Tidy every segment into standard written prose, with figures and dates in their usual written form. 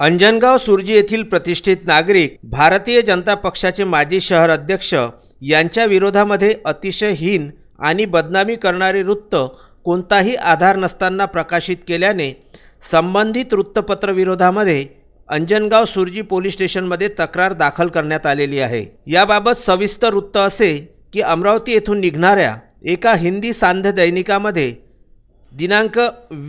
अंजनगाव सुर्जी येथील प्रतिष्ठित नागरिक भारतीय जनता पक्षाचे माजी शहर अध्यक्ष यांच्या विरोधामध्ये अतिशय हीन आणि बदनामी करणारे वृत्त कोणताही आधार नसताना प्रकाशित केल्याने संबंधित वृत्तपत्र विरोधामध्ये अंजनगाव सुर्जी पोलीस स्टेशनमध्ये तक्रार दाखल करण्यात आलेली आहे। याबाबत सविस्तर वृत्त असे की अमरावती येथून निघणाऱ्या एका हिंदी सांध्य दैनिकामध्ये दिनांक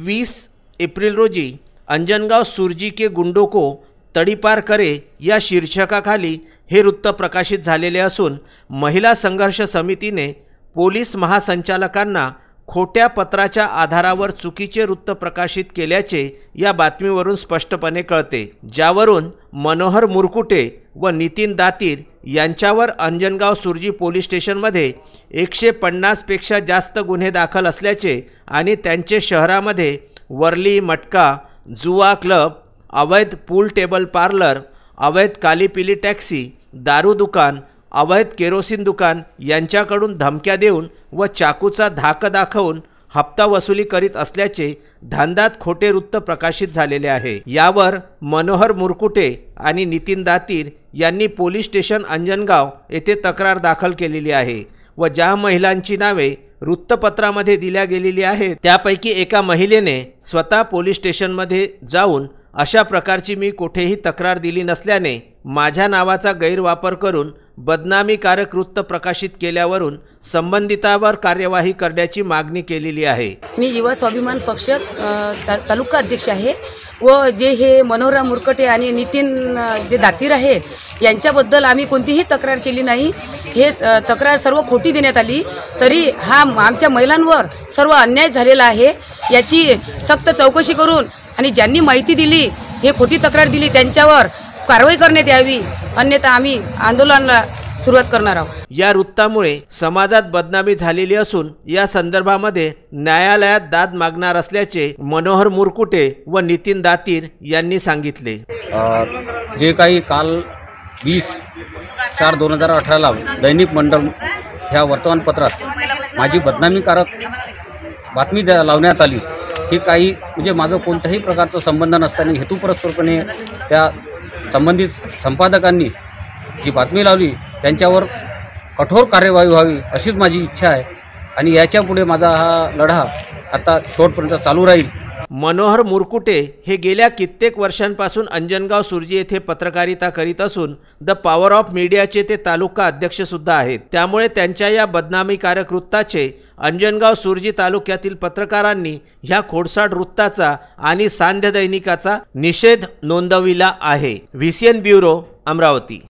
20 एप्रिल रोजी अंजनगाव सुर्जी के गुंडों को तडीपार करे या शीर्षकाखाली हे वृत्त प्रकाशित झालेले असून महिला संघर्ष समितीने पोलीस महासंचालकांना खोट्या पत्राच्या आधारावर चुकीचे वृत्त प्रकाशित केल्याचे या बातमीवरून स्पष्टपणे कळते, ज्यावरून मनोहर मुरकुटे व नितीन दातीर यांच्यावर अंजनगाव सुर्जी पोलीस स्टेशनमध्ये 150 पेक्षा जास्त गुन्हे दाखल असल्याचे आणि त्यांचे शहरामध्ये वर्ली, मटका, जुआ क्लब, अवैध पूल टेबल पार्लर, अवैध कालीपिली टॅक्सी, दारू दुकान, अवैध केरोसिन दुकान यांच्याकडून धमक्या देऊन व चाकूचा धाक दाखवून हप्ता वसुली करीत असल्याचे धांदात खोटे वृत्त प्रकाशित झालेले आहे। यावर मनोहर मुरकुटे आणि नितीन दातीर यांनी पोलीस स्टेशन अंजनगाव येथे तक्रार दाखल केलेली आहे व ज्या महिलांची नावे वृत्तपत्रामध्ये दिल्या गेलेली आहेत त्यापैकी एका महिलेने स्वतः पोलीस स्टेशनमध्ये जाऊन अशा प्रकारची मी कुठेही तक्रार दिली नसल्याने माझ्या नावाचा गैरवापर करून बदनामीकारक वृत्त प्रकाशित केल्यावरून संबंधितावर कार्यवाही करण्याची मागणी केलेली आहे। मी युवा स्वाभिमान पक्ष तालुका अध्यक्ष आहे व जे हे मनोहर मुरकुटे आणि नितीन जे दातीर आहेत यांच्याबद्दल आम्ही कोणतीही तक्रार केली नाही। हे तक्रार सर्व खोटी देण्यात आली, तरी हा आमच्या महिलांवर सर्व अन्याय झालेला आहे। याची सक्त चौकशी करून आणि ज्यांनी माहिती दिली, हे खोटी तक्रार दिली, त्यांच्यावर कारवाई करण्यात यावी, अन्यथा आम्ही आंदोलनाला सुरुवात करणार आहोत। या वृत्तामुळे समाजात बदनामी झालेली असून या संदर्भामध्ये न्यायालयात दाद मागणार असल्याचे मनोहर मुरकुटे व नितीन दातीर यांनी सांगितले। जे काही काल 20/4/2018 दैनिक मंडल ह्या वर्तमानपत्रात माझी बदनामीकारक बातमी लावण्यात आली, ही काही म्हणजे माझं कोणत्याही प्रकारचा संबंध नसताना हेतुपुरस्सरपणे त्या संबंधित संपादकांनी जी बातमी लावली त्यांच्यावर कठोर कार्यवाही व्हावी अशीच माझी इच्छा आहे आणि याच्यापुढे माझा हा लढा आता शेवटपर्यंत चालू राहील। मनोहर मुरकुटे हे गेल्या कित्येक वर्षांपासून अंजनगाव सुर्जी येथे पत्रकारिता करीत असून द पॉवर ऑफ मीडियाचे ते तालुका अध्यक्ष सुद्धा आहेत। त्यामुळे त्यांच्या या बदनामीकारक वृत्ताचे अंजनगाव सुर्जी तालुक्यातील पत्रकारांनी ह्या खोडसाळ वृत्ताचा आणि सांध्य दैनिकाचा निषेध नोंदविला आहे। VCN bureau, Amravati.